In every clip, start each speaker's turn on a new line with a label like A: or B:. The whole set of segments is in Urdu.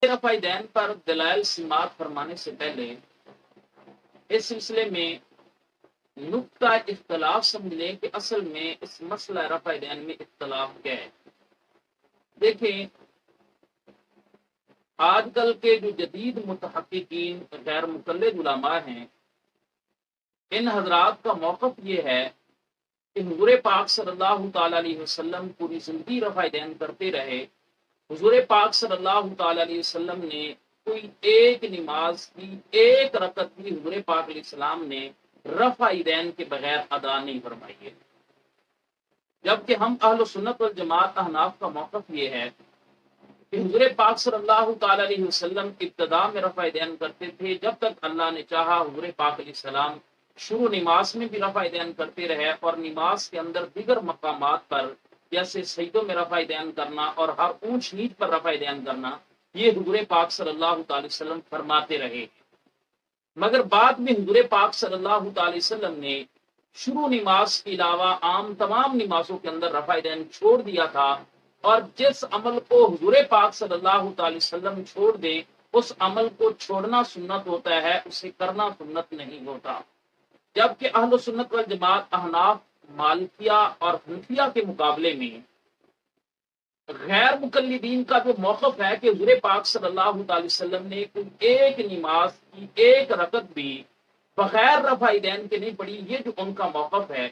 A: رفع دین پر دلائل سماعت فرمانے سے پہلے اس سلسلے میں نقطہ اختلاف سمجھ لیں کہ اصل میں اس مسئلہ رفع دین میں اختلاف کیا ہے۔ دیکھیں، آج کل کے جو جدید متحققین غیر مقلد علماء ہیں، ان حضرات کا موقف یہ ہے کہ حضور پاک صلی اللہ تعالی علیہ وسلم پوری زندگی رفع دین کرتے رہے۔ حضور پاک صلی اللہ تعالی علیہ وسلم نے کوئی ایک نماز کی ایک رکعت بھی حضور پاک علیہ السلام نے رفع دین کے بغیر ادا نہیں فرمائی ہے، جبکہ ہم اہل سنت والجماعت احناف کا موقف یہ ہے کہ حضور پاک صلی اللہ تعالی علیہ وسلم ابتدا میں رفع دین کرتے تھے، جب تک اللہ نے چاہا حضور پاک علیہ السلام شروع نماز میں بھی رفع دین کرتے رہے، اور نماز کے اندر دیگر مقامات پر جیسے سجدوں میں رفع دین کرنا اور ہر اونچ نیچ پر رفع دین کرنا، یہ حضور پاک صلی اللہ تعالی وسلم فرماتے رہے۔ مگر بعد میں حضور پاک صلی اللہ تعالی وسلم نے شروع نماز کے علاوہ عام تمام نمازوں کے اندر رفع دین چھوڑ دیا تھا، اور جس عمل کو حضور پاک صلی اللہ تعالی وسلم چھوڑ دے اس عمل کو چھوڑنا سنت ہوتا ہے، اسے کرنا سنت نہیں ہوتا۔ جبکہ اہل سنت والجماعت احناف، مالکیہ اور حنفیہ کے مقابلے میں غیر مقلدین کا جو موقف ہے کہ حضور پاک صلی اللہ تعالی وسلم نے کوئی ایک نماز کی ایک رکعت بھی بغیر رفع دین کے نہیں پڑھی، یہ جو ان کا موقف ہے،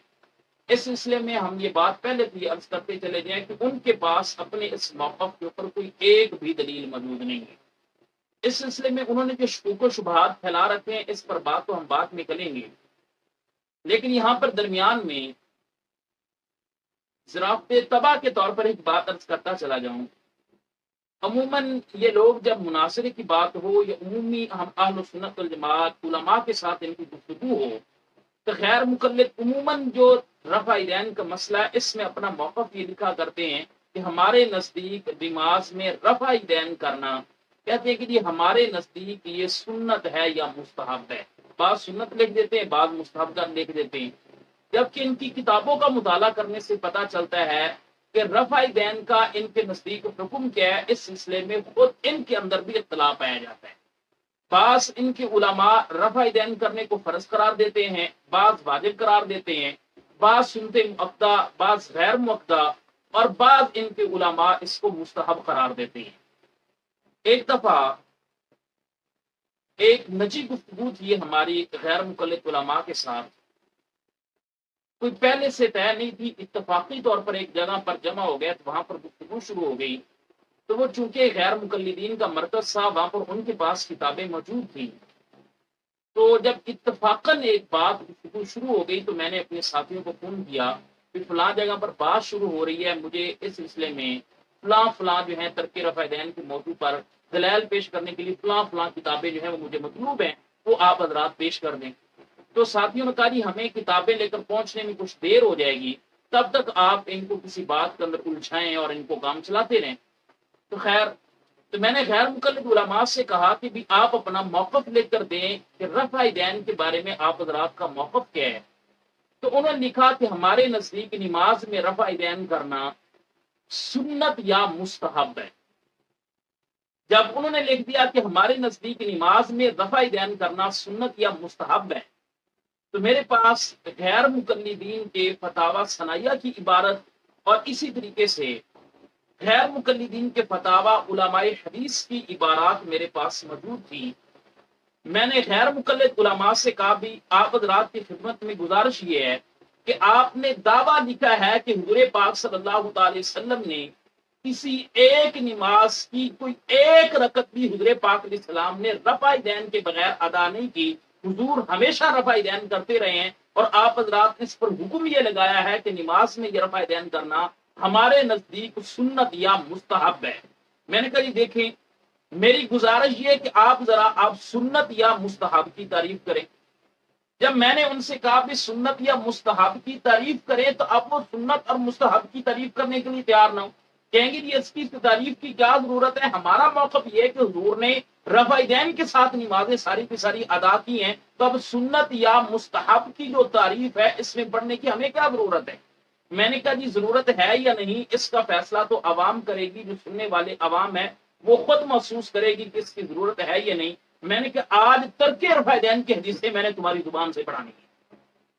A: اس سلسلے میں ہم یہ بات پہلے بھی عرض کرتے چلے جائیں کہ ان کے پاس اپنے اس موقف کے اوپر کوئی ایک بھی دلیل موجود نہیں ہے۔ اس سلسلے میں انہوں نے جو شکوک و شبہات پھیلا رکھے ہیں، اس پر بات تو ہم بعد میں کریں گے، لیکن یہاں پر درمیان میں ضرافت تباہ کے طور پر ایک بات عرض کرتا چلا جاؤں۔ عموماً یہ لوگ جب مناظرے کی بات ہو یا عمومی ہم اہل سنت والجماعت علماء کے ساتھ ان کی گفتگو ہو، تو غیر مقلد عموماً جو رفع دین کا مسئلہ ہے اس میں اپنا موقف یہ لکھا کرتے ہیں کہ ہمارے نزدیک نماز میں رفع دین کرنا، کہتے ہیں کہ جی ہمارے نزدیک یہ سنت ہے یا مستحب ہے۔ بعض سنت لکھ دیتے ہیں، بعض مستحب کا لکھ دیتے ہیں، جبکہ ان کی کتابوں کا مطالعہ کرنے سے پتہ چلتا ہے کہ رفع دین کا ان کے نزدیک حکم کیا ہے۔ اس سلسلے میں خود ان کے اندر بھی اختلاف پایا جاتا ہے۔ بعض ان کے علماء رفع دین کرنے کو فرض قرار دیتے ہیں، بعض واجب قرار دیتے ہیں، بعض سنت مؤکدہ، بعض غیر مؤکدہ، اور بعض ان کے علماء اس کو مستحب قرار دیتے ہیں۔ ایک دفعہ ایک نجی گفتگو تھی ہماری غیر مقلد علماء کے ساتھ، کوئی پہلے سے طے نہیں تھی، اتفاقی طور پر ایک جگہ پر جمع ہو گئے تو وہاں پر گفتگو شروع ہو گئی۔ تو وہ چونکہ غیر مقلدین کا مرکز تھا، وہاں پر ان کے پاس کتابیں موجود تھیں، تو جب اتفاقاً ایک بات گفتگو شروع ہو گئی تو میں نے اپنے ساتھیوں کو فون کیا کہ فلاں جگہ پر بات شروع ہو رہی ہے، مجھے اس سلسلے میں فلاں فلاں جو ہیں ترک رفع دین کے موضوع پر دلائل پیش کرنے کے لیے فلاں فلاں کتابیں جو ہیں وہ مجھے مطلوب ہیں، وہ آپ حضرات پیش کر دیں۔ تو ساتھیوں نے کہا جی ہمیں کتابیں لے کر پہنچنے میں کچھ دیر ہو جائے گی، تب تک آپ ان کو کسی بات کے اندر الجھائیں اور ان کو کام چلاتے رہیں۔ تو خیر، تو میں نے غیر مقلد علماء سے کہا کہ بھی آپ اپنا موقف لے کر دیں کہ رفع دین کے بارے میں آپ حضرات کا موقف کیا ہے۔ تو انہوں نے لکھا کہ ہمارے نزدیک نماز میں رفع دین کرنا سنت یا مستحب ہے۔ جب انہوں نے لکھ دیا کہ ہمارے نزدیک نماز میں رفع دین کرنا سنت یا مستحب ہے، تو میرے پاس غیر مقلدین کے فتاوی ثنائیہ کی عبارت اور اسی طریقے سے غیر مقلدین کے فتاوی علماء حدیث کی عبارات میرے پاس موجود تھی۔ میں نے غیر مقلد علماء سے کہا بھی آپ حضرات کی خدمت میں گزارش یہ ہے کہ آپ نے دعویٰ لکھا ہے کہ حضور پاک صلی اللہ تعالی وسلم نے کسی ایک نماز کی کوئی ایک رکعت بھی حضور پاک علیہ السلام نے رفع دین کے بغیر ادا نہیں کی، حضور ہمیشہ رفع دین کرتے رہے ہیں، اور آپ حضرات نے اس پر حکم یہ لگایا ہے کہ نماز میں یہ رفع دین کرنا ہمارے نزدیک سنت یا مستحب ہے۔ میں نے کہا جی دیکھیں، میری گزارش یہ کہ آپ ذرا آپ سنت یا مستحب کی تعریف کریں۔ جب میں نے ان سے کہا بھی سنت یا مستحب کی تعریف کریں تو اب وہ سنت اور مستحب کی تعریف کرنے کے لیے تیار نہ ہو، کہیں گے جی اس کی تعریف کی کیا ضرورت ہے، ہمارا موقف یہ ہے کہ حضور نے رفع دین کے ساتھ نمازیں ساری کی ساری ادا کی ہیں، تو اب سنت یا مستحب کی جو تعریف ہے اس میں پڑھنے کی ہمیں کیا ضرورت ہے۔ میں نے کہا جی ضرورت ہے یا نہیں اس کا فیصلہ تو عوام کرے گی، جو سننے والے عوام ہے وہ خود محسوس کرے گی کہ اس کی ضرورت ہے یا نہیں. میں نے کہا آج ترک رفع دین کی حدیثیں میں نے تمہاری زبان سے پڑھانی ہے.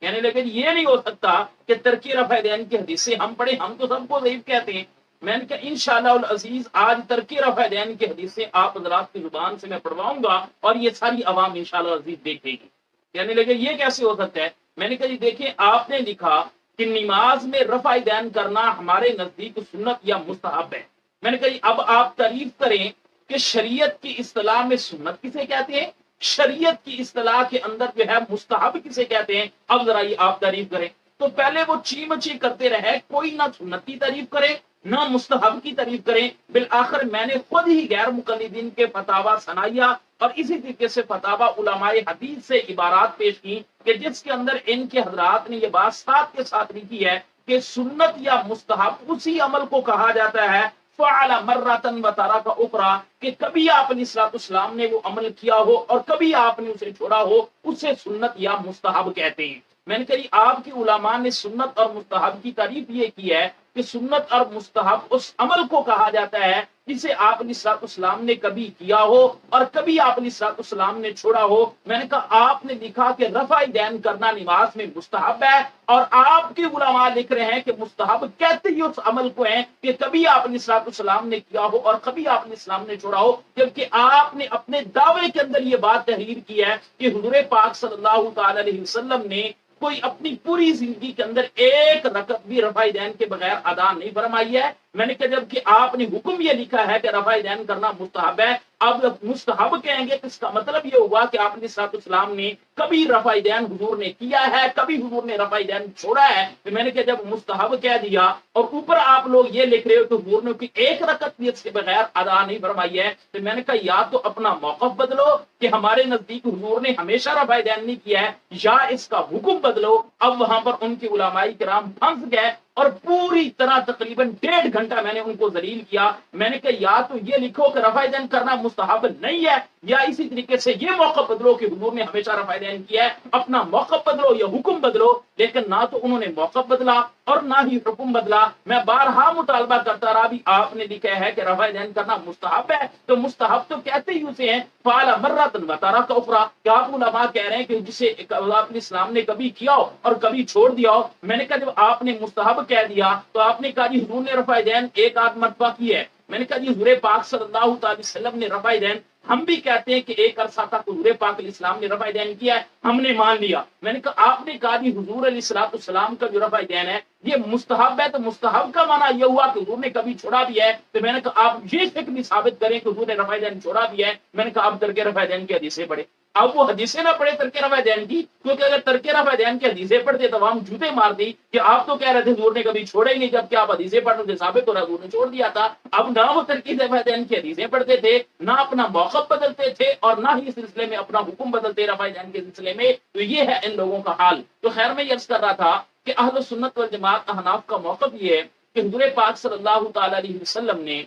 A: یعنی لیکن یہ نہیں ہو سکتا کہ ترک رفع دین کی حدیثیں ہم پڑھیں, ہم تو سب کو ضعیف کہتے ہیں. میں نے کہا انشاءاللہ العزیز آج ترک رفع دین کی حدیثیں آپ حضرات کی زبان سے میں پڑھواؤں گا اور یہ ساری عوام انشاءاللہ العزیز دیکھے گی. یعنی لیکن یہ کیسے ہو سکتا ہے؟ میں نے کہا جی دیکھیں, آپ نے لکھا کہ نماز میں رفع دین کرنا ہمارے نزدیک سنت یا مستحب ہے. میں نے کہا جی اب آپ تعریف کریں کہ شریعت کی اصطلاح میں سنت کسے کہتے ہیں, شریعت کی اصطلاح کے اندر جو ہے مستحب کسے کہتے ہیں. اب ذرا یہ آپ تعریف کریں. تو پہلے وہ چی مچی کرتے رہے, کوئی نہ سنت کی تعریف کرے نہ مستحب کی تعریف کریں. بالآخر میں نے خود ہی غیر مقلدین کے فتاوا سنایا اور اسی طریقے سے فتاوا علماء حدیث سے عبارات پیش کی کہ جس کے اندر ان کے حضرات نے یہ بات ساتھ کے ساتھ لکھی ہے کہ سنت یا مستحب اسی عمل کو کہا جاتا ہے فعل مرتن و ترک اخرى, کہ کبھی آپ علیہ الصلوۃ والسلام نے وہ عمل کیا ہو اور کبھی آپ نے اسے چھوڑا ہو, اسے سنت یا مستحب کہتے ہیں. میں نے کہی آپ کی علماء نے سنت اور مستحب کی تعریف یہ کی ہے کہ سنت اور مستحب اس عمل کو کہا جاتا ہے جسے آپ علیہ الصلوۃ والسلام نے کبھی کیا ہو اور کبھی آپ علیہ الصلوۃ والسلام نے چھوڑا ہو. میں نے کہا آپ نے لکھا کہ رفع دین کرنا نماز میں مستحب ہے اور آپ کے علماء لکھ رہے ہیں کہ مستحب کہتے ہی اس عمل کو ہیں کہ کبھی آپ علیہ الصلوۃ والسلام نے کیا ہو اور کبھی آپ علیہ السلام نے چھوڑا ہو. جبکہ آپ نے اپنے دعوے کے اندر یہ بات تحریر کی ہے کہ حضور پاک صلی اللہ تعالی علیہ وسلم نے کوئی اپنی پوری زندگی کے اندر ایک رکعت بھی رفع دین کے بغیر ادا نہیں فرمائی ہے. میں نے کہا جب کہ آپ نے حکم یہ لکھا ہے کہ رفع دین کرنا مستحب ہے, اب مستحب کہیں گے تو اس کا مطلب یہ ہوا کہ آپ نے صلی اللہ علیہ وسلم نے کبھی رفع دین حضور نے کیا ہے, کبھی حضور نے رفع دین چھوڑا ہے. تو میں نے کہا جب مستحب کہہ دیا اور اوپر آپ لوگ یہ لکھ رہے ہو کہ حضور نے کوئی ایک رکعت بھی اس کے بغیر ادا نہیں فرمائی ہے, تو میں نے کہا یا تو اپنا موقف بدلو کہ ہمارے نزدیک حضور نے ہمیشہ رفع دین نہیں کیا ہے, یا اس کا حکم بدلو. اب وہاں پر ان کے علماء کرام پھنس گئے اور پوری طرح تقریباً 1.5 گھنٹہ میں نے ان کو ذلیل کیا. میں نے کہا یا تو یہ لکھو کہ رفع دین کرنا مستحب نہیں ہے, یا اسی طریقے سے یہ موقف بدلو کہ حضور نے ہمیشہ رفع دین کیا ہے. اپنا موقف بدلو یا حکم بدلو. لیکن نہ تو انہوں نے موقف بدلا اور نہ ہی حکم بدلا. میں بارہا مطالبہ کرتا رہا, بھی آپ نے لکھا ہے کہ رفع دین کرنا مستحب ہے, تو مستحب تو کہتے ہی اسے ہیں فعل مرۃ و ترک اخرى, کہ آپ علماء کہہ رہے ہیں کہ جسے آپ نے اسلام نے کبھی کیا ہو اور کبھی چھوڑ دیا ہو. میں نے کہا جب آپ نے مستحب کہہ دیا تو آپ نے کہا جی حضور نے رفع دین ایک آدھ مرتبہ کی ہے. میں نے کہا جی حضور پاک صلی اللہ تعالی وسلم نے رفع دین, ہم بھی کہتے ہیں کہ ایک عرصہ تک حضور پاک علیہ السلام نے رفع دین کیا ہے, ہم نے مان لیا. میں نے کہا آپ نے کہا جی حضور علیہ الصلوۃ والسلام کا جو رفع دین ہے یہ مستحب ہے, تو مستحب کا معنی یہ ہوا کہ حضور نے کبھی چھوڑا بھی ہے. تو میں نے کہا آپ یہ فکر بھی ثابت کریں کہ حضور نے رفع دین چھوڑا بھی ہے. میں نے کہا آپ ترک رفع دین کی حدیثیں پڑھیں. اب وہ حدیثیں نہ پڑھے ترک رفع دین کی, کیونکہ اگر ترک رفع دین کی حدیثیں پڑھتے تو ہم جوتے مار دی کہ آپ تو کہہ رہے تھے حضور نے کبھی چھوڑا ہی نہیں, جبکہ آپ حدیثیں پڑھ رہے تھے ثابت ہو رہا حضور نے چھوڑ دیا تھا. اب نہ وہ ترک رفع دین کی حدیثیں پڑھتے تھے, نہ اپنا موقف بدلتے تھے اور نہ ہی اس سلسلے میں اپنا حکم بدلتے رفع دین کے سلسلے میں. تو یہ ہے ان لوگوں کا حال. تو خیر میں یہ عرض کر رہا تھا کہ اہل سنت والجماعت احناف کا موقف یہ ہے کہ حضور پاک صلی اللہ تعالی علیہ وسلم نے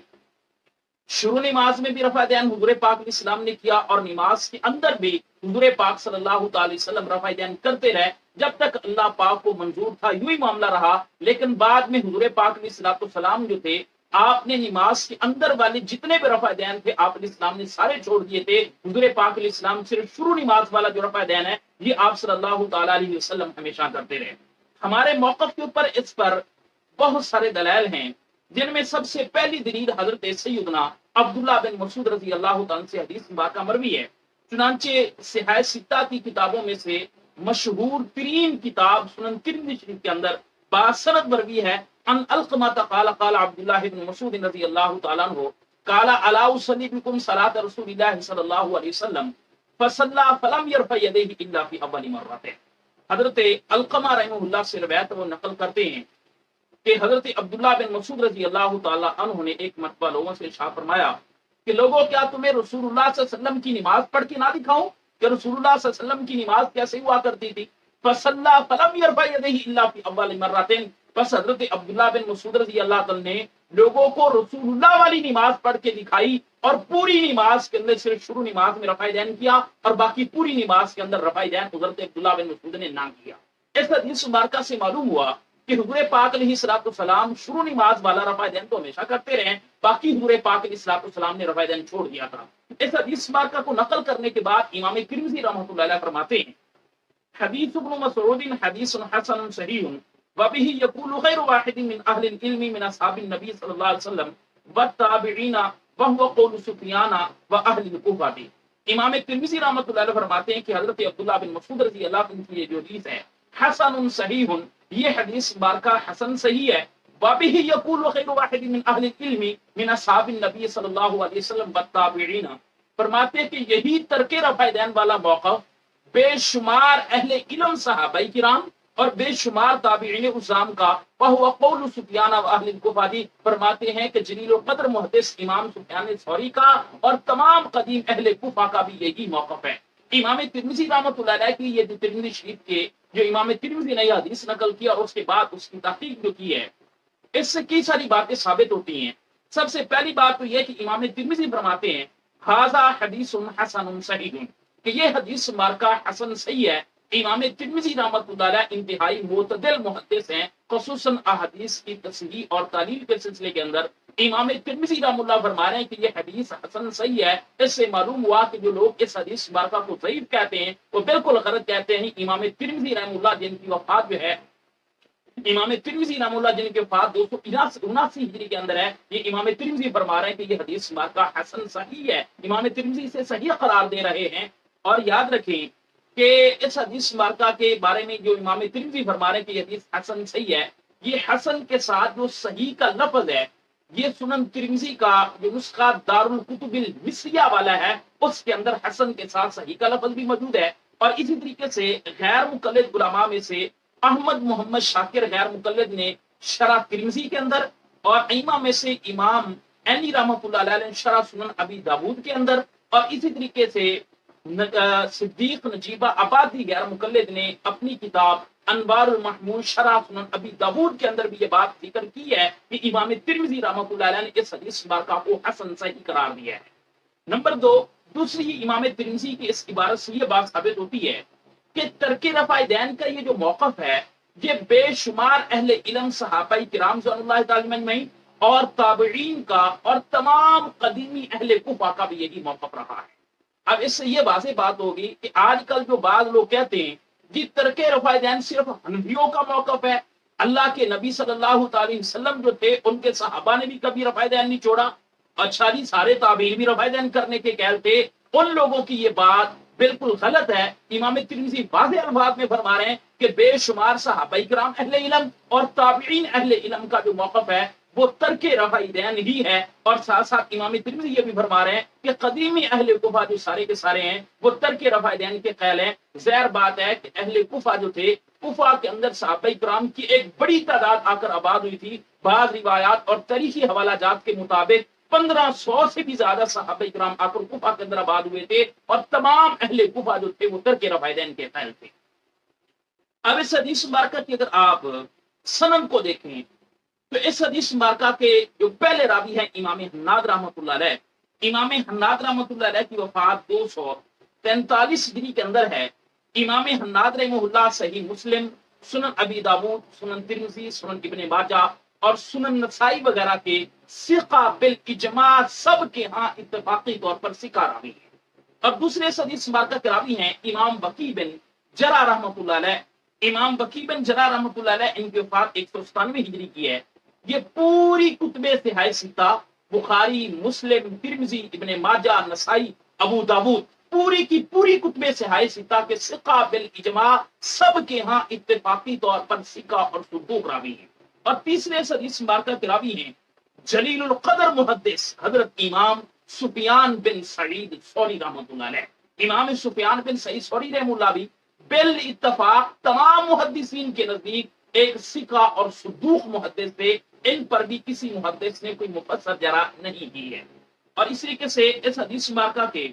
A: شروع نماز میں بھی رفع دین حضور پاک علیہ السلام نے کیا اور نماز کے اندر بھی حضور پاک صلی اللہ تعالی وسلم رفع دین کرتے رہے جب تک اللہ پاک کو منظور تھا. یوں ہی معاملہ رہا. لیکن بعد میں حضور پاک علیہ السلام جو تھے, آپ نے نماز کے اندر والے جتنے بھی رفع دین تھے آپ علیہ السلام نے سارے چھوڑ دیے تھے. حضور پاک علیہ السلام صرف شروع نماز والا جو رفع دین ہے یہ آپ صلی اللہ تعالی علیہ وسلم ہمیشہ کرتے رہے. ہمارے موقف کے اوپر اس پر بہت سارے دلائل ہیں, جن میں سب سے پہلی دلیل حضرت سیدنا عبداللہ بن مسعود رضی اللہ تعالیٰ سے حدیث مبارکہ مروی ہے. چنانچہ صحیح ستہ کی کتابوں میں سے مشہور ترین کتاب سنن ترمذی شریف کے اندر باسند مروی ہے ان القمہ قال قال عبداللہ بن مسعود رضی اللہ تعالیٰ عنہ قال الا اصلی بكم صلاة رسول اللہ صلی اللہ علیہ وسلم فصلى فلم يرفع يديه الا في اول مرة. حضرت القمہ رحمہ اللہ سے روایت وہ نقل کرتے ہیں کہ حضرت عبداللہ بن مسعود رضی اللہ تعالی عنہ نے ایک مرتبہ لوگوں سے ارشاد فرمایا کہ لوگوں کیا تمہیں رسول اللہ صلی اللہ علیہ وسلم کی نماز پڑھ کے نہ دکھاؤں کہ رسول اللہ صلی اللہ علیہ وسلم کی نماز کیسے ہوا کرتی تھی. فصلى فلم يرفع يديه الا في اول مرتين. بس حضرت عبداللہ بن مسعود رضی اللہ تعالی نے لوگوں کو رسول اللہ والی نماز پڑھ کے دکھائی اور پوری نماز کے اندر صرف شروع نماز میں رفع دین کیا اور باقی پوری نماز کے اندر رفع دین حضرت عبداللہ بن مسعود نے نہ کیا. اس حدیث مبارکہ سے معلوم ہوا کہ حضور پاک علیہ السلام شروع نماز والا رفع دین تو ہمیشہ کرتے رہے، باقی حضور پاک علیہ السلام نے رفع دین چھوڑ دیا تھا۔ اس حدیث مبارکہ کو نقل کرنے کے بعد امام ترمذی رحمۃ اللہ علیہ فرماتے ہیں حدیث ابن مسعود حدیث حسن صحیح وبه يقول غير واحد من اهل العلم من اصحاب النبي صلی اللہ علیہ وسلم والتابعین وهو قول سفیان واهل الكوفہ۔ امام ترمذی رحمۃ اللہ علیہ فرماتے ہیں کہ حضرت عبداللہ بن مسعود رضی اللہ عنہ کی یہ جو حدیث ہے حسن صحیح، یہ حدیث مبارکہ حسن صحیح ہے۔ وبه يقول غير واحد من اهل العلم من اصحاب النبي صلی اللہ علیہ وسلم والتابعین، فرماتے ہیں کہ یہی ترک رفع دین والا موقف بے شمار اہل علم صحابہ کرام اور بے شمار تابعین عظام کا وہو قول سفیان و اہل الکوفہ، فرماتے ہیں کہ جلیل القدر محدث امام سفیان ثوری کا اور تمام قدیم اہل کوفہ کا بھی یہی موقف ہے۔ امام ترمذی رحمۃ اللہ علیہ کی یہ جو ترمذی شریف کے جو امام ترمذی نے یہ حدیث نقل کیا اور اس کے بعد اس کی تحقیق جو کی ہے، اس سے کئی ساری باتیں ثابت ہوتی ہیں۔ سب سے پہلی بات تو یہ کہ امام ترمذی فرماتے ہیں ھذا حدیث حسن صحیح، کہ یہ حدیث مبارکہ حسن صحیح ہے۔ امام ترمذی رحمۃ اللہ علیہ انتہائی معتدل محدث ہیں، خصوصاً احادیث کی تصحیح اور تعلیل کے سلسلے کے اندر امام ترمذی رحمۃ اللہ فرما رہے ہیں کہ یہ حدیث حسن صحیح ہے۔ اس سے معلوم ہوا کہ جو لوگ اس حدیث مبارکہ کو ضعیف کہتے ہیں وہ بالکل غلط کہتے ہیں۔ امام ترمذی رحمۃ اللہ جن کی وفات جو ہے امام ترمذی رحمۃ اللہ جن کے وفات 279 ہجری کے اندر ہے، یہ امام ترمذی فرما رہے ہیں کہ یہ حدیث مبارکہ حسن صحیح ہے، امام ترمذی سے صحیح قرار دے رہے ہیں۔ اور یاد رکھیں کہ اس حدیث مبارکہ کے بارے میں جو امام ترمذی فرما رہے ہیں کہ یہ حدیث حسن صحیح ہے، یہ حسن کے ساتھ جو صحیح کا لفظ ہے یہ سنن ترمذی کا جو نسخہ دارالکتب المصریہ والا ہے اس کے اندر حسن کے ساتھ صحیح کا لفظ بھی موجود ہے۔ اور اسی طریقے سے غیر مقلد علماء میں سے احمد محمد شاکر غیر مقلد نے شرح ترمذی کے اندر، اور ائمہ میں سے امام عینی رحمۃ اللہ علیہ نے شرح سنن ابی داود کے اندر، اور اسی طریقے سے صدیق نجیبہ آبادی غیر مقلد نے اپنی کتاب انوار المحمود شرح سنن ابی داود کے اندر بھی یہ بات ذکر کی ہے کہ امام ترمذی رحمۃ اللہ علیہ نے اس حدیث مبارکہ کو حسن صحیح قرار دیا ہے۔ نمبر دو، دوسری امام ترمذی کی اس عبارت سے یہ بات ثابت ہوتی ہے کہ ترک رفع دین کا یہ جو موقف ہے یہ بے شمار اہل علم صحابہ کرام رضوان اللہ تعالی اجمعین اور تابعین کا اور تمام قدیمی اہل کوفہ کا بھی یہی موقف رہا ہے۔ اب اس سے یہ واضح بات ہوگی کہ آج کل جو بعض لوگ کہتے ہیں جی ترک رفع دین صرف حنفیوں کا موقف ہے، اللہ کے نبی صلی اللہ تعالی وسلم جو تھے ان کے صحابہ نے بھی کبھی رفع دین نہیں چھوڑا، اچھا جی سارے تابعین بھی رفع دین کرنے کے قائل تھے، ان لوگوں کی یہ بات بالکل غلط ہے۔ امام ترمذی واضح الفاظ میں فرما رہے ہیں کہ بے شمار صحابہ کرام اہل علم اور تابعین اہل علم کا جو موقف ہے وہ ترک رفع دین ہی ہے۔ اور ساتھ ساتھ امام ترمذی یہ بھی فرما رہے ہیں کہ قدیمی اہل کوفہ جو سارے کے سارے ہیں وہ ترک رفع دین کے قائل ہیں۔ ظاہر بات ہے کہ اہل کوفہ جو تھے کوفہ کے اندر صحابہ کرام کی ایک بڑی تعداد آ کر آباد ہوئی تھی، بعض روایات اور تاریخی حوالہ جات کے مطابق 1500 سے بھی زیادہ صحابہ کرام آ کر کوفہ کے اندر آباد ہوئے تھے، اور تمام اہل کوفہ جو تھے وہ ترک رفع دین کے قائل تھے۔ اب اس حدیث مبارکہ کی اگر آپ سند کو دیکھیں تو اس حدیث مبارکہ کے جو پہلے راوی ہیں امام حناد رحمۃ اللہ علیہ، امام حناد رحمۃ اللہ علیہ کی وفات 243 ہجری کے اندر ہے۔ امام حناد رحمہ اللہ صحیح مسلم، سنن ابی داود، سنن ترمذی، سنن ابن ماجہ اور سنن نسائی وغیرہ کے ثقہ بالاجماع سب کے ہاں اتفاقی طور پر ثقہ راوی ہیں۔ اور دوسرے حدیث مبارکہ کے راوی ہیں امام وکیع بن جرح رحمۃ اللہ علیہ۔ امام وکیع بن جرح رحمۃ اللہ علیہ ان کی وفات 197 ہجری کی ہے۔ یہ پوری کتب صحیح ستہ بخاری، مسلم، ترمذی، ابن ماجہ، نسائی، ابو داود، پوری کی پوری کتب صحیح ستہ کے ثقہ بالاجماع سب کے ہاں اتفاقی طور پر ثقہ اور صدوق راوی ہیں۔ اور تیسرے حدیث مبارکہ کے راوی ہیں جلیل القدر محدث حضرت امام سفیان بن سعید ثوری رحمۃ اللہ علیہ۔ امام سفیان بن سعید ثوری رحمۃ اللہ بھی بالاتفاق تمام محدثین کے نزدیک ایک ثقہ اور صدوق محدث تھے، ان پر بھی کسی محدث نے کوئی مفسر جرح نہیں کی ہے۔ اور اس طریقے سے اس حدیث مبارکہ کے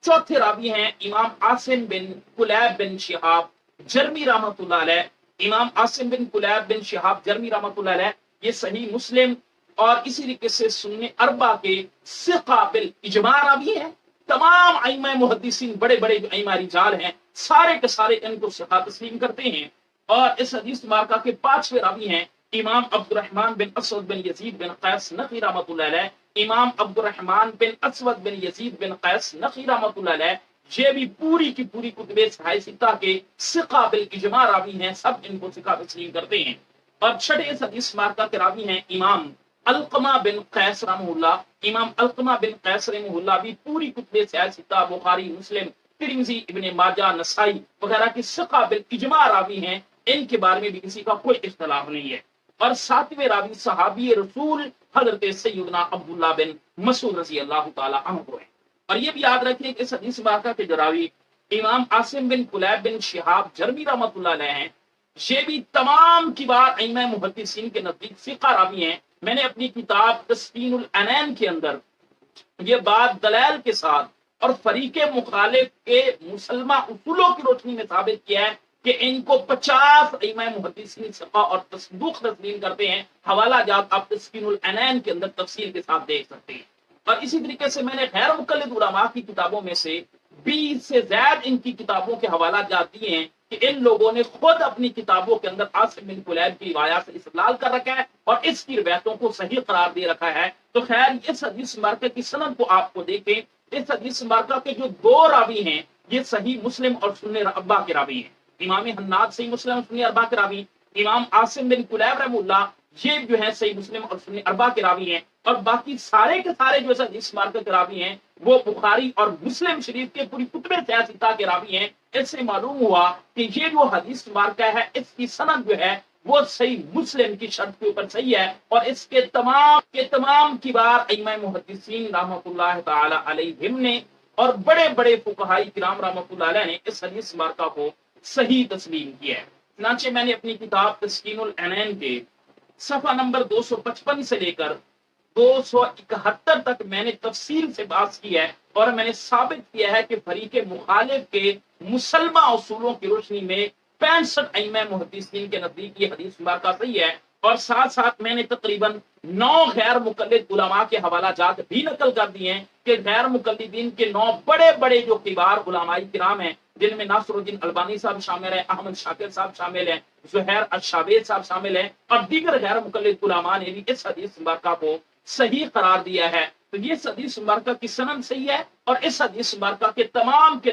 A: چوتھے راوی ہیں امام عاصم بن کلیب بن شہاب جرمی رحمۃ اللہ علیہ۔ امام عاصم بن کلیب بن شہاب جرمی رحمۃ اللہ علیہ یہ صحیح مسلم اور اسی طریقے سے سنن اربع کے ثقہ بالاجماع راوی ہیں۔ تمام ائمہ محدثین بڑے بڑے جو ائمہ رجال ہیں سارے کے سارے ان کو ثقہ تسلیم کرتے ہیں۔ اور اس حدیث مبارکہ کے 5ویں راوی ہیں امام عبد الرحمن بن اسود بن یزید بن قیس نقی رحمۃ اللہ علیہ. امام عبد الرحمن بن اسود بن یزید بن قیس نقی رحمۃ اللہ علیہ یہ بھی پوری کی پوری کتب صحیح ستہ کے ثقہ بالاجماع راوی ہیں، سب ان کو ثقہ تسلیم کرتے ہیں. اور چھٹے اس حدیث مبارکہ کے راوی ہیں امام علقمہ بن قیس رحمہ اللہ. امام علقمہ بن قیس رحمہ اللہ بھی پوری کتب صحیح ستہ بخاری، مسلم، ترمذی، ابن ماجہ، نسائی وغیرہ کی ثقہ بالاجماع راوی ہیں. ان کے بارے میں بھی کسی کا کوئی اختلاف نہیں ہے. اور 7ویں راوی صحابی رسول حضرت سیدنا عبداللہ بن مسعود رضی اللہ تعالی عنہ ہے. اور یہ بھی یاد رکھیں کہ اس حدیث مبارکہ کے جو راوی امام عاصم بن قلیب بن شہاب جرمی رحمۃ اللہ علیہ ہیں، یہ بھی تمام کبار ائمہ محدثین کے نزدیک ثقہ راوی ہیں. میں نے اپنی کتاب تسکین العنان کے اندر یہ بات دلائل کے ساتھ اور فریق مخالف کے مسلمہ اصولوں کی روشنی میں ثابت کیا ہے کہ ان کو 50 ائمہ محدثین ثقہ اور تصدوق تسلیم کرتے ہیں. حوالہ جات آپ تسکین العنان کے اندر تفصیل کے ساتھ دیکھ سکتے ہیں. اور اسی طریقے سے میں نے غیر مقلد علماء کی کتابوں میں سے 20 سے زائد ان کی کتابوں کے حوالات جات دیے ہیں کہ ان لوگوں نے خود اپنی کتابوں کے اندر عاصم بن قلیب کی روایات سے استدلال کر رکھا ہے اور اس کی روایتوں کو صحیح قرار دے رکھا ہے. تو خیر اس حدیث مبارکہ کی سند کو آپ کو دیکھیں. اس حدیث مبارکہ کے جو 2 راوی ہیں یہ صحیح مسلم اور سنن اربعہ کے راوی ہیں. امام حناد صحیح مسلم اور سنن اربعہ کے راوی، امام عاصم بن قلیب رحمہ اللہ یہ جو ہے صحیح مسلم اور سنن اربعہ کے راوی ہیں. اور باقی سارے کے سارے جو حدیث مبارکہ کے راوی ہیں وہ بخاری اور مسلم شریف کے پوری کتب صحیح ستہ کے راوی ہیں. اس سے معلوم ہوا کہ یہ جو حدیث مبارکہ ہے اس کی سند جو ہے وہ صحیح مسلم کی شرط کے اوپر صحیح ہے. اور اس کے تمام کبار ائمہ محدثین رحمۃ اللہ تعالی علیہم نے اور بڑے بڑے فقہاء کرام رحمۃ اللہ علیہ نے اس حدیث مبارکہ کو صحیح تسلیم کیا ہے. چنانچہ میں نے اپنی کتاب تسکین العنان کے صفحہ نمبر 255 سے لے کر 271 تک میں نے تفصیل سے بات کی ہے اور میں نے ثابت کیا ہے کہ فریق مخالف کے مسلمہ اصولوں کی روشنی میں 65 ائمہ محدثین کے نزدیک یہ حدیث مبارکہ صحیح ہے. اور ساتھ ساتھ میں نے تقریباً 9 غیر مقلد علماء کے حوالہ جات بھی نقل کر دیے ہیں کہ غیر مقلدین کے 9 بڑے بڑے جو کبار علماء کرام ہیں جن میں ناصر الدین البانی صاحب شامل ہیں، احمد شاکر صاحب شامل ہیں، زہیر الشابید صاحب شامل ہیں اور دیگر غیر مقلد علماء نے بھی اس حدیث مبارکہ کو صحیح قرار دیا ہے. تو یہ حدیث مبارکہ کی سند صحیح ہے اور اس حدیث مبارکہ کے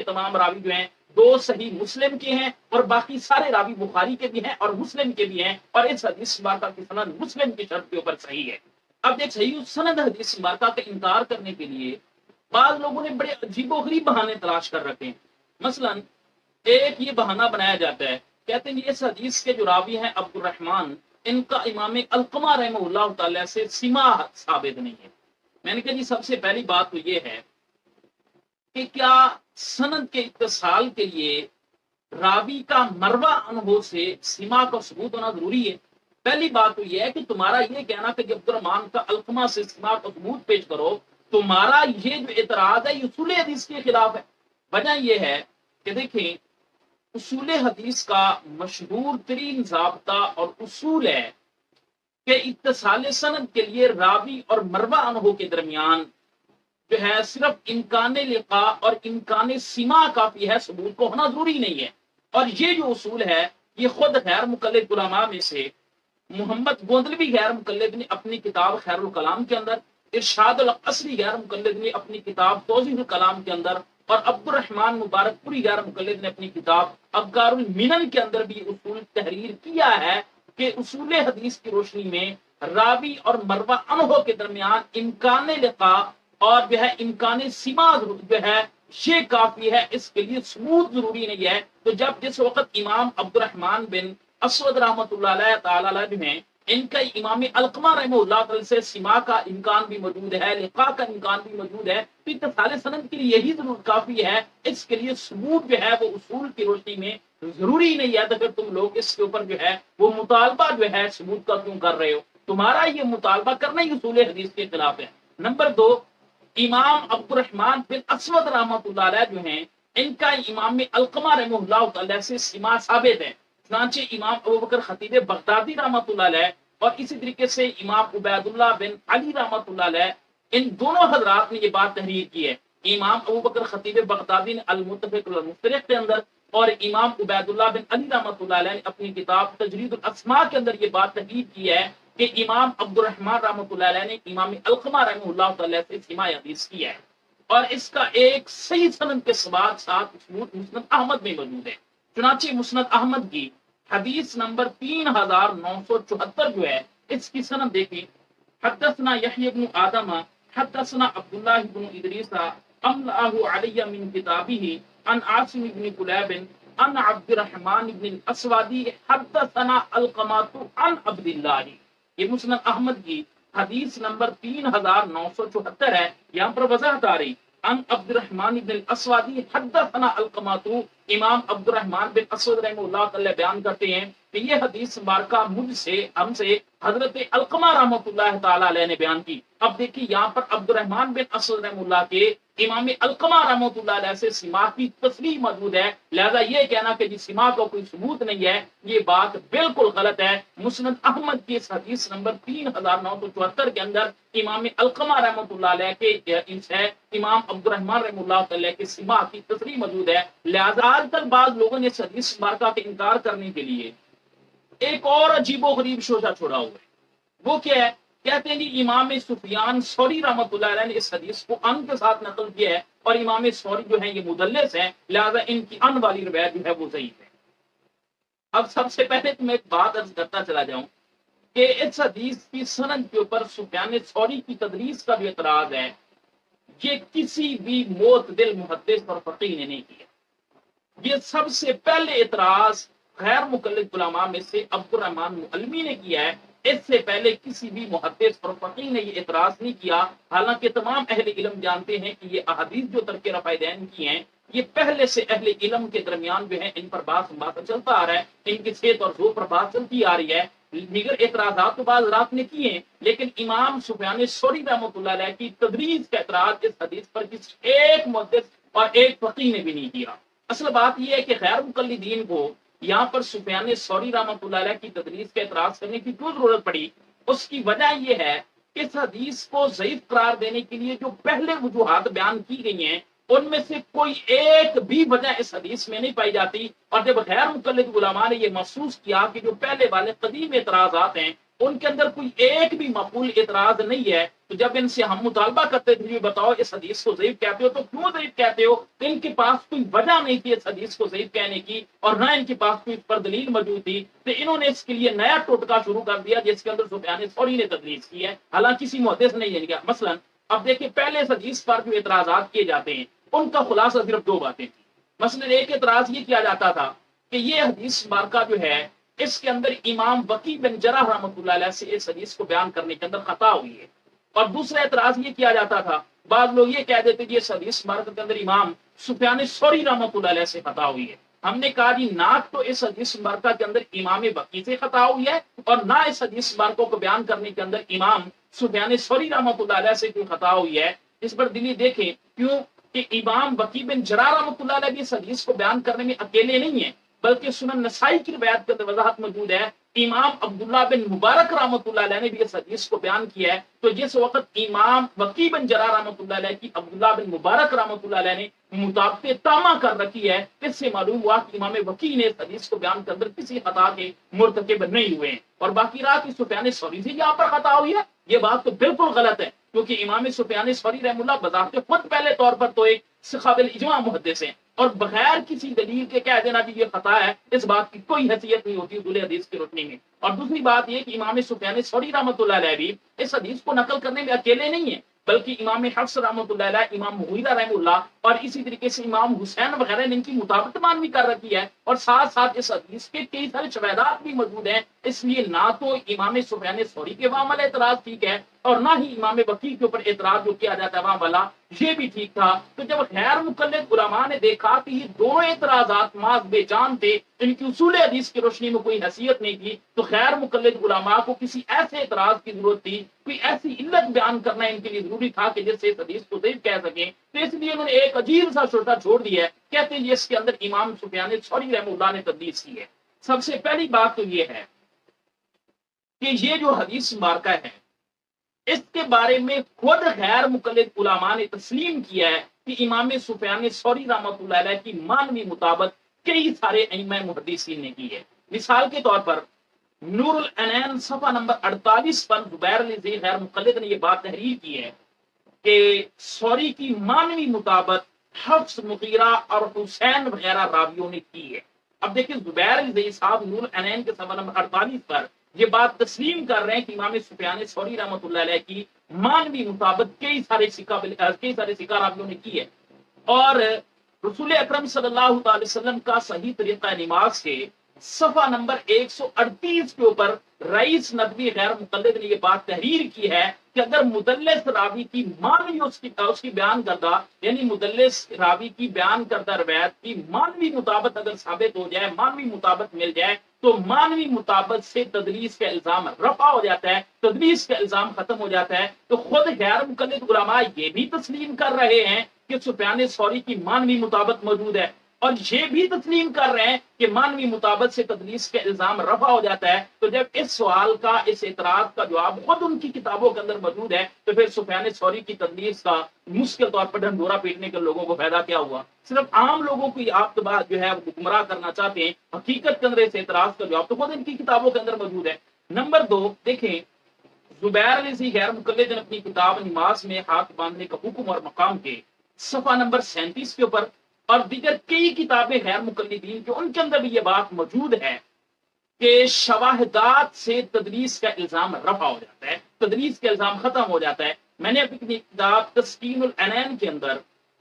A: تمام راوی جو ہیں 2 صحیح مسلم کے ہیں اور باقی سارے راوی بخاری کے بھی ہیں اور مسلم کے بھی ہیں. اور اس حدیث مبارکہ کی سند مسلم کی شرط کے اوپر صحیح ہے. اب ایک صحیح سند حدیث مبارکہ کا انکار کرنے کے لیے بعض لوگوں نے بڑے عجیب و غریب بہانے تلاش کر رکھے ہیں. مثلا ایک یہ بہانہ بنایا جاتا ہے، کہتے ہیں اس حدیث کے جو راوی ہیں عبد الرحمن ان کا امام علقمہ رحمہ اللہ تعالی سے سما ثابت نہیں ہے. میں نے کہا جی سب سے پہلی بات تو یہ ہے کہ کیا سند کے اتصال کے لیے راوی کا مروہ عنہ سے سما کا ثبوت ہونا ضروری ہے؟ پہلی بات تو یہ ہے کہ تمہارا یہ کہنا کہ عبد الرحمن کا علقمہ سے سما کا ثبوت پیش کرو، تمہارا یہ جو اعتراض ہے یہ اصول حدیث کے خلاف ہے. وجہ یہ ہے کہ دیکھیں اصول حدیث کا مشہور ترین ضابطہ اور اصول ہے کہ اتصال سند کے لیے راوی اور مروہ عنہ کے درمیان جو ہے صرف امکان لقاء اور امکان سما کافی ہے، ثبوت کو ہونا ضروری نہیں ہے. اور یہ جو اصول ہے یہ خود غیر مقلد علماء میں سے محمد گوندلوی غیر مقلد نے اپنی کتاب خیر الکلام کے اندر، ارشاد القصری غیر مقلد نے اپنی کتاب توضیح الکلام کے اندر اور عبد الرحمن مبارک پوری غیر مقلد نے اپنی کتاب ابکار المنن کے اندر بھی اصول تحریر کیا ہے کہ اصول حدیث کی روشنی میں راوی اور مروہ عنہ کے درمیان امکان لقاء اور جو ہے امکان سما جو ہے یہ کافی ہے، اس کے لیے ثبوت ضروری نہیں ہے. تو جس وقت امام عبد الرحمن بن اسود رحمۃ اللہ علیہ تعالی علیہ میں ان کا امام علقمہ رحمہ اللہ تعالی سے سما کا امکان بھی موجود ہے، لقاء کا امکان بھی موجود ہے، تو اتصال سند کے لیے یہی ضرور کافی ہے. اس کے لیے ثبوت جو ہے وہ اصول کی روشنی میں ضروری نہیں ہے. تو پھر تم لوگ اس کے اوپر جو ہے وہ مطالبہ جو ہے ثبوت کا کیوں کر رہے ہو؟ تمہارا یہ مطالبہ کرنا ہی اصول حدیث کے خلاف ہے. نمبر 2، امام عبد الرحمن بن اسود رحمۃ اللہ علیہ جو ہیں ان کا امام علقمہ رحمہ اللہ تعالی سے سما ثابت ہے. چنانچہ امام ابوبکر خطیب بغدادی رحمۃ اللہ علیہ اور اسی طریقے سے امام عبید اللہ بن علی رحمۃ اللہ علیہ ان دونوں حضرات نے یہ بات تحریر کی ہے. امام ابوبکر خطیب بغدادی نے المتفق والمفترق کے اندر اور امام عبیداللہ بن علی رحمۃ اللہ علیہ نے اپنی کتاب تجرید الاسماء کے اندر یہ بات تحقیق کی ہے کہ امام عبد الرحمن رحمۃ اللہ علیہ نے امام علقمہ رحمہ اللہ تعالی سے سماع حدیث کی ہے، اور اس کا ایک صحیح سند کے ساتھ مسند احمد میں موجود ہے۔ چنانچہ مسند احمد کی حدیث نمبر 3974 جو ہے، اس کی سند دیکھیں، حدثنا یحیی بن آدم حدثنا عبداللہ بن ادریس املأہ علی من کتابہ عن عاصم بن کلیب عن عبد الرحمن بن الاسودی حدثنا علقمۃ عن عبد اللہ۔ یہ مسند احمد کی حدیث نمبر 3974 ہے۔ یہاں پر وضاحت آ رہی، عن عبد الرحمن بن الاسودی حدثنا علقمۃ، امام عبد الرحمن بن اسود رحمہ اللہ تعالی بیان کرتے ہیں کہ یہ حدیث مبارکہ مجھ سے، ہم سے حضرت علقمہ رحمۃ اللہ تعالی علیہ نے بیان کی۔ اب دیکھیے یہاں پر عبد الرحمن بن اسود رحمہ اللہ کے امام علقمہ رحمۃ اللہ علیہ سے سماع کی تصریح موجود ہے، لہذا یہ کہنا کہ جی سماع کا کوئی ثبوت نہیں ہے، یہ بات بالکل غلط ہے۔ مسند احمد کی اس حدیث نمبر 3974 کے اندر امام علقمہ رحمۃ اللہ علیہ کے امام عبد الرحمن رحمہ اللہ تعالی کے سماع کی تصریح موجود ہے، لہذا آج کل بعض لوگوں نے اس حدیث مبارکہ کے انکار کرنے کے لیے ایک اور عجیب و غریب شوشہ چھوڑا ہوا ہے۔ وہ کیا ہے؟ کہتے ہیں جی امام سفیان ثوری رحمۃ اللہ علیہ نے اس حدیث کو ان کے ساتھ نقل کیا ہے، اور امام ثوری جو ہیں یہ مدلس ہیں، لہذا ان کی ان والی روایت جو ہے وہ ضعیف ہے۔ اب سب سے پہلے تو میں ایک بات عرض کرتا چلا جاؤں کہ اس حدیث کی سند کے اوپر سفیان ثوری کی تدریس کا جو اعتراض ہے، یہ کسی بھی معتدل محدث اور فقیہ نے نہیں کیا۔ یہ سب سے پہلے اعتراض غیر مقلد علماء میں سے عبد الرحمن معلمی نے کیا ہے، اس سے پہلے کسی بھی محدث اور فقیہ نے یہ اعتراض نہیں کیا، حالانکہ تمام اہل علم جانتے ہیں کہ یہ احادیث جو ترک رفع دین کی ہیں، یہ پہلے سے اہل علم کے درمیان جو ہے ان پر بات چلتا آ رہا ہے، ان کی صحت اور ذوق پر بات چلتی آ رہی ہے۔ دیگر اعتراضات تو بعض رات نے کیے ہیں، لیکن امام سفیان ثوری رحمۃ اللہ علیہ کی تدریس کا اعتراض اس حدیث پر کسی ایک محدث اور ایک فقیہ نے بھی نہیں کیا۔ اصل بات یہ ہے کہ غیر مقلدین کو یہاں پر سفیان ثوری رحمۃ اللہ علیہ کی تدریس کا اعتراض کرنے کی کیوں ضرورت پڑی؟ اس کی وجہ یہ ہے کہ اس حدیث کو ضعیف قرار دینے کے لیے جو پہلے وجوہات بیان کی گئی ہیں، ان میں سے کوئی ایک بھی وجہ اس حدیث میں نہیں پائی جاتی، اور جب غیر مقلد علماء نے یہ محسوس کیا کہ جو پہلے والے قدیم اعتراضات ہیں ان کے اندر کوئی ایک بھی مقبول اعتراض نہیں ہے، تو جب ان سے ہم مطالبہ کرتے تھے بتاؤ اس حدیث کو ضعیف کہتے ہو تو کیوں ضعیف کہتے ہو، تو ان کے پاس کوئی وجہ نہیں تھی اس حدیث کو ضعیف کہنے کی، اور نہ ان کے پاس کوئی پر دلیل موجود تھی، تو انہوں نے اس کے لیے نیا ٹوٹکا شروع کر دیا جس کے اندر سفیان ثوری نے تدریس کی ہے، حالانکہ کسی محدث نے نہیں کیا۔ مثلا اب دیکھیں پہلے اس حدیث پر جو اعتراضات کیے جاتے ہیں ان کا خلاصہ صرف دو باتیں تھیں۔ مثلا ایک اعتراض یہ کیا جاتا تھا کہ یہ حدیث مبارکہ جو ہے اس کے اندر امام وقی بن جرح رحمۃ اللہ علیہ سے اس حدیث کو بیان کرنے کے اندر خطا ہوئی ہے، اور دوسرا اعتراض یہ کیا جاتا تھا، بعض لوگ یہ کہہ دیتے کہ اس حدیث مبارکہ کے اندر امام سفیان ثوری رحمۃ اللہ علیہ سے خطا ہوئی ہے۔ ہم نے کہا جی نہ تو اس حدیث مبارکہ کے اندر امام وقی سے خطا ہوئی ہے، اور نہ اس حدیث مبارکہ کو بیان کرنے کے اندر امام سفیان ثوری رحمۃ اللہ علیہ سے کوئی خطا ہوئی ہے۔ اس پر دلی دیکھیں کیوں کہ امام وقی بن جرح رحمۃ اللہ علیہ بھی اس حدیث کو بیان کرنے میں اکیلے نہیں ہیں، بلکہ سنن نسائی کی روایت کے اندر وضاحت موجود ہے، امام عبداللہ بن مبارک رحمۃ اللہ علیہ نے بھی اس حدیث کو بیان کیا ہے۔ تو جس وقت امام وقی بن جرح رحمۃ اللہ علیہ کی عبداللہ بن مبارک رحمۃ اللہ علیہ نے مطابقت تامہ کر رکھی ہے، اس سے معلوم ہوا کہ امام وقی نے اس حدیث کو بیان کے اندر کسی خطا کے مرتکب نہیں ہوئے ہیں، اور باقی رہا کہ سفیان ثوری سے یہاں پر خطا ہوئی ہے، یہ بات تو بالکل غلط ہے، کیونکہ امام سفیان ثوری رحمہ اللہ بذات خود پہلے طور پر تو ایک قابل اجماع محدث ہیں، اور بغیر کسی دلیل کے کہہ دینا کہ یہ خطا ہے، اس بات کی کوئی حیثیت نہیں ہوتی اصول حدیث کی روشنی میں۔ اور دوسری بات یہ کہ امام سفیان ثوری رحمۃ اللہ علیہ بھی اس حدیث کو نقل کرنے میں اکیلے نہیں ہیں، بلکہ امام حفص رحمۃ اللہ علیہ، امام مغیرہ رحمہ اللہ، اور اسی طریقے سے امام حسین وغیرہ نے ان کی مطابقت مان بھی کر رکھی ہے، اور ساتھ ساتھ اس حدیث کے کئی سارے شواہدات بھی موجود ہیں، اس لیے نہ تو امام سفیان ثوری کے وہاں والا اعتراض ٹھیک ہے، اور نہ ہی امام وقی کے اوپر اعتراض جو کیا جاتا ہے وہاں والا یہ بھی ٹھیک تھا۔ تو جب غیر مقلد علماء نے دیکھا کہ یہ دونوں اعتراضات محض بے جان تھے، ان کی اصول حدیث کی روشنی میں کوئی حیثیت نہیں تھی، تو غیر مقلد علماء کو کسی ایسے اعتراض کی ضرورت تھی، کوئی ایسی علت بیان کرنا ان کے لیے ضروری تھا کہ جس سے اس حدیث کو ضعیف کہہ سکیں، تو اس لیے انہوں نے ایک عجیب سا شوشہ چھوڑ دیا ہے، کہتے ہیں اس کے اندر امام سفیان ثوری رحمہ اللہ نے تدلیس کی ہے۔ سب سے پہلی بات تو یہ ہے کہ یہ جو حدیث مبارکہ ہے اس کے بارے میں خود غیر مقلد علماء نے تسلیم کیا ہے کہ امام سفیان ثوری رحمۃ اللہ علیہ کی مانوی مطابق کئی سارے ائمہ محدثین نے کی ہے۔ مثال کے طور پر نور العینین صفحہ نمبر 48 پر زبیر علی غیر مقلد نے یہ بات تحریر کی ہے کہ سوری کی مانوی مطابق حفص، مغیرہ اور حسین وغیرہ راویوں نے کی ہے۔ اب دیکھیں زبیر علی صاحب نور العینین کے صفحہ نمبر 48 پر یہ بات تسلیم کر رہے ہیں کہ امام سفیان ثوری رحمۃ اللہ علیہ کی مانوی مطابق کئی سارے سکہ راویوں نے کی ہے، اور رسول اکرم صلی اللہ تعالی وسلم کا صحیح طریقہ نماز کے صفحہ نمبر 138 کے اوپر رئیس ندوی غیر مقلد نے یہ بات تحریر کی ہے کہ اگر مدلس راوی کی مانوی اس کی بیان کردہ، یعنی مدلس راوی کی بیان کردہ روایت کی مانوی مطابق اگر ثابت ہو جائے، مانوی مطابق مل جائے، تو مانوی مطابق سے تدلیس کا الزام رفع ہو جاتا ہے، تدلیس کا الزام ختم ہو جاتا ہے۔ تو خود غیر مقلد علماء یہ بھی تسلیم کر رہے ہیں کہ سفیان ثوری کی مانوی مطابق موجود ہے، اور یہ بھی تسلیم کر رہے ہیں کہ مانوی مطابق سے تدلیس کا الزام رفع ہو جاتا ہے۔ تو جب اس سوال کا، اس اعتراض کا جواب خود ان کی کتابوں کے اندر موجود ہے، تو پھر سفیان ثوری کی تدلیس کا مشکل طور پر ڈھنڈورا پیٹنے کے لوگوں کو فائدہ کیا ہوا؟ صرف عام لوگوں کو آپ کے بعد جو ہے وہ گمراہ کرنا چاہتے ہیں، حقیقت کے اندر اس اعتراض کا جواب تو خود ان کی کتابوں کے اندر موجود ہے۔ نمبر 2 دیکھیں، زبیر علی غیر مقلد نے اپنی کتاب نماز میں ہاتھ باندھنے کا حکم اور مقام کے صفحہ نمبر 37 کے اوپر، اور دیگر کئی کتابیں غیر مقلدین کے ان کے اندر بھی یہ بات موجود ہے کہ شواہدات سے تدلیس کا الزام رفع ہو جاتا ہے، تدلیس کا الزام ختم ہو جاتا ہے۔ میں نے اپنی کتاب تسکین العینین کے اندر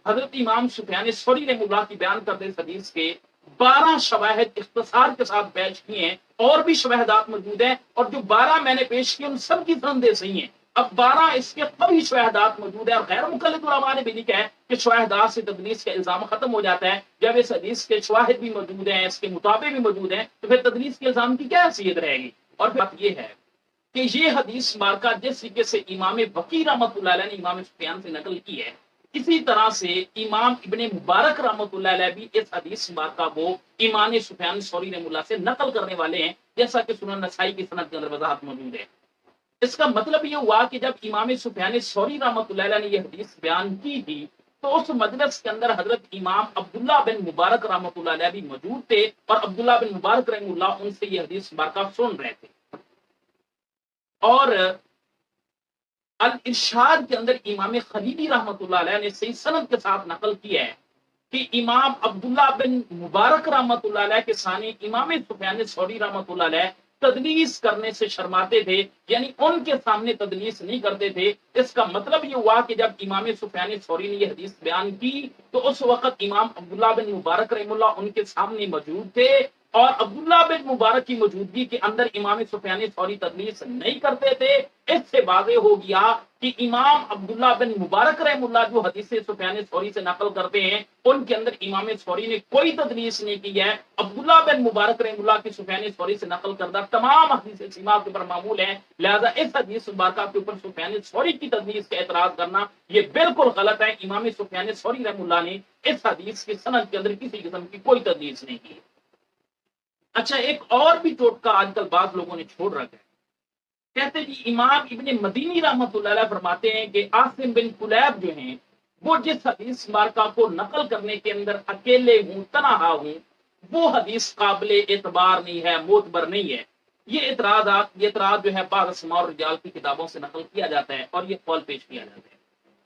A: حضرت امام سفیان ثوری رحمہ اللہ کی بیان کردہ اس حدیث کے 12 شواہد اختصار کے ساتھ پیش کیے ہیں، اور بھی شواہدات موجود ہیں، اور جو 12 میں نے پیش کیے ان سب کی سندیں صحیح ہیں۔ اب 12 اس کے قوی شواہدات موجود ہیں، اور غیر مقلد علماء نے بھی لکھا ہے کہ شواہدات سے تدلیس کا الزام ختم ہو جاتا ہے۔ جب اس حدیث کے شواہد بھی موجود ہیں، اس کے مطابق بھی موجود ہیں، تو پھر تدلیس کے الزام کی کیا حیثیت رہے گی؟ اور پھر بات یہ ہے کہ یہ حدیث مارکہ جس طریقے سے امام بقی رحمۃ اللہ علیہ نے امام سفیان سے نقل کی ہے، اسی طرح سے امام ابن مبارک رحمۃ اللہ علیہ بھی اس حدیث مارکہ کو امام سفیان ثوری رحمہ اللہ سے نقل کرنے والے ہیں، جیسا کہ سنن نسائی کی سند کے اندر وضاحت موجود ہے۔ اس کا مطلب یہ ہوا کہ جب امام سفیان ثوری رحمۃ اللہ علیہ نے یہ حدیث بیان کی تھی، تو اس مجلس کے اندر حضرت امام عبداللہ بن مبارک رحمۃ اللہ علیہ بھی موجود تھے، اور عبداللہ بن مبارک رحمہ اللہ ان سے یہ حدیث مبارکہ سن رہے تھے۔ اور الارشاد کے اندر امام خلیلی رحمۃ اللہ علیہ نے صحیح سند کے ساتھ نقل کیا ہے کہ امام عبداللہ بن مبارک رحمۃ اللہ علیہ کے ثانی امام سفیان ثوری رحمۃ اللہ علیہ تدلیس کرنے سے شرماتے تھے، یعنی ان کے سامنے تدلیس نہیں کرتے تھے۔ اس کا مطلب یہ ہوا کہ جب امام سفیان ثوری نے یہ حدیث بیان کی تو اس وقت امام عبداللہ بن مبارک رحمہ اللہ ان کے سامنے موجود تھے، اور عبداللہ بن مبارک کی موجودگی کے اندر امام سفیان ثوری تدلیس نہیں کرتے تھے۔ اس سے واضح ہو گیا کہ امام عبداللہ بن مبارک رحمہ اللہ جو حدیث سفیان ثوری سے نقل کرتے ہیں، ان کے اندر امام ثوری نے کوئی تدلیس نہیں کی ہے۔ عبداللہ بن مبارک رحمہ اللہ کی سفیان ثوری سے نقل کردہ تمام حدیث سیما کے اوپر معمول ہیں، لہذا اس حدیث مبارکہ کے اوپر سفیان ثوری کی تدلیس کا اعتراض کرنا یہ بالکل غلط ہے۔ امام سفیان ثوری رحمہ اللہ نے اس حدیث کی سند کے اندر کسی قسم کی کوئی تدلیس نہیں کی۔ اچھا، ایک اور بھی ٹوٹکا آج کل بعض لوگوں نے چھوڑ رکھا ہے۔ کہتے جی امام ابن مدینی رحمۃ اللہ علیہ فرماتے ہیں کہ عاصم بن کلیب جو ہیں وہ جس حدیث مارکہ کو نقل کرنے کے اندر اکیلے ہوں، تنہا ہوں، وہ حدیث قابل اعتبار نہیں ہے، معتبر نہیں ہے۔ یہ اعتراض جو ہے بعض اسماء اور رجال کی کتابوں سے نقل کیا جاتا ہے، اور یہ قول پیش کیا جاتا ہے۔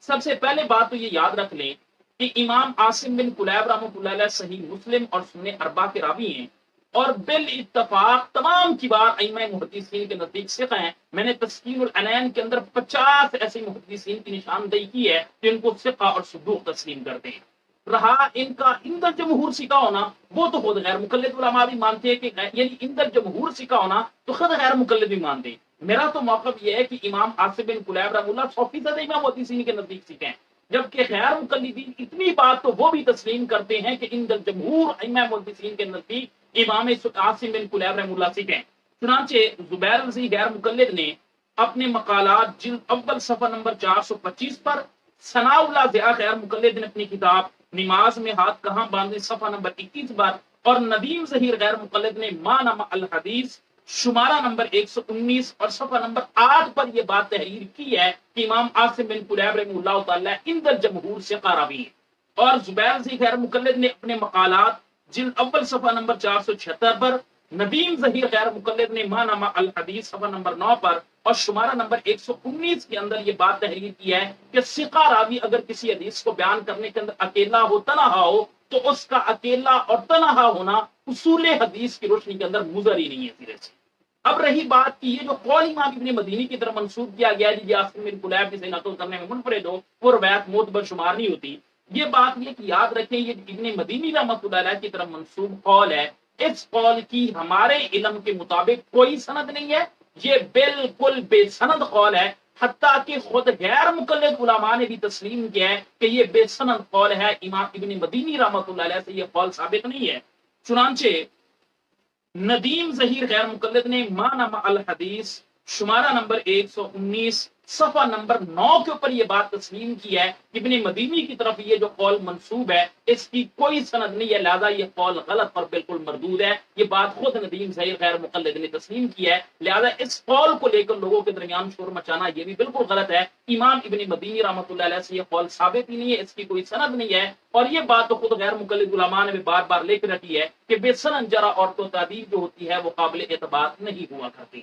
A: سب سے پہلے بات تو یہ یاد رکھ لیں کہ امام عاصم بن کلیب رحمۃ اللہ علیہ صحیح مسلم اور سنن اربعہ کے راوی ہیں، اور بالاتفاق تمام کبار ائمہ محدثین کے نزدیک ثقہ ہیں۔ میں نے تسکین العینین کے اندر 50 ایسے محدثین کی نشاندہی کی ہے جن کو ثقہ اور صدوق تسلیم کرتے ہیں۔ رہا ان کا اندر جمہور ثقہ ہونا، وہ تو خود غیر مقلد علماء بھی مانتے ہیں کہ یعنی اندر جمہور ثقہ ہونا تو خود غیر مقلد بھی مانتے ہیں۔ میرا تو موقف یہ ہے کہ امام عاصم بن کلیب رحمہ اللہ 100% امام محدثین کے نزدیک ثقہ ہیں، جبکہ غیر مقلدین اتنی بات تو وہ بھی تسلیم کرتے ہیں کہ اندر جمہور ائمہ محدثین کے نزدیک امام عاصم بن کلیب رحمہ اللہ سے کہیں۔ چنانچہ زبیر علی غیر مقلد نے اپنے مقالات جلد اول صفحہ نمبر 425 پر، ثناء اللہ ضیاء غیر مقلد نے اپنی کتاب نماز میں ہاتھ کہاں باندھے صفحہ نمبر 21 پر، اور ندیم ظہیر غیر مقلد نے مانما الحدیث شمارہ نمبر 119 اور صفحہ نمبر 8 پر یہ بات تحریر کی ہے کہ امام عاصم بن کلیب رحمہ اللہ تعالی اندر جمہور سے قراوی ہے۔ اور زبیر علی غیر مقلد نے اپنے مقالات جلد اول صفحہ نمبر 476 پر، ندیم ظہیر غیر مقلد نے مانامہ الحدیث صفحہ نمبر 9 پر اور شمارہ نمبر 119 کے اندر یہ بات تحریر کی ہے کہ ثقہ راوی اگر کسی حدیث کو بیان کرنے کے اندر اکیلا ہو، تنہا ہو، تو اس کا اکیلا اور تنہا ہونا اصول حدیث کی روشنی کے اندر مضر ہی نہیں ہے سرے سے۔ اب رہی بات کہ یہ جو قول امام ابن مدینی کی طرف منسوب کیا گیا ہے، عاصم بن کلیب جسے نقل کرنے میں منفرد ہو، وہ روایت معتبر شمار نہیں ہوتی۔ یہ بات یہ کہ یاد رکھیں یہ ابن مدینی رحمۃ اللہ علیہ کی طرف منسوب قول ہے، اس قول کی ہمارے علم کے مطابق کوئی سند نہیں ہے، یہ بالکل بے سند قول ہے، حتیٰ کہ خود غیر مقلد علماء نے بھی تسلیم کیا ہے کہ یہ بے سند قول ہے، امام ابن مدینی رحمۃ اللہ علیہ سے یہ قول ثابت نہیں ہے۔ چنانچہ ندیم ظہیر غیر مقلد نے مانامہ الحدیث شمارہ نمبر 119 صفحہ نمبر 9 کے اوپر یہ بات تسلیم کی ہے کہ ابن مدینی کی طرف یہ جو قول منسوب ہے اس کی کوئی سند نہیں ہے، لہذا یہ قول غلط اور بالکل مردود ہے۔ یہ بات خود ندیم ظہیر غیر مقلد نے تسلیم کی ہے، لہذا اس قول کو لے کر لوگوں کے درمیان شور مچانا یہ بھی بالکل غلط ہے۔ امام ابن مدینی رحمۃ اللہ علیہ سے یہ قول ثابت ہی نہیں ہے، اس کی کوئی سند نہیں ہے، اور یہ بات تو خود غیر مقلد علماء نے بھی بار بار لکھ رکھی ہے کہ بے سند جرح اور تو تعدیل جو ہوتی ہے وہ قابل اعتبار نہیں ہوا کرتی۔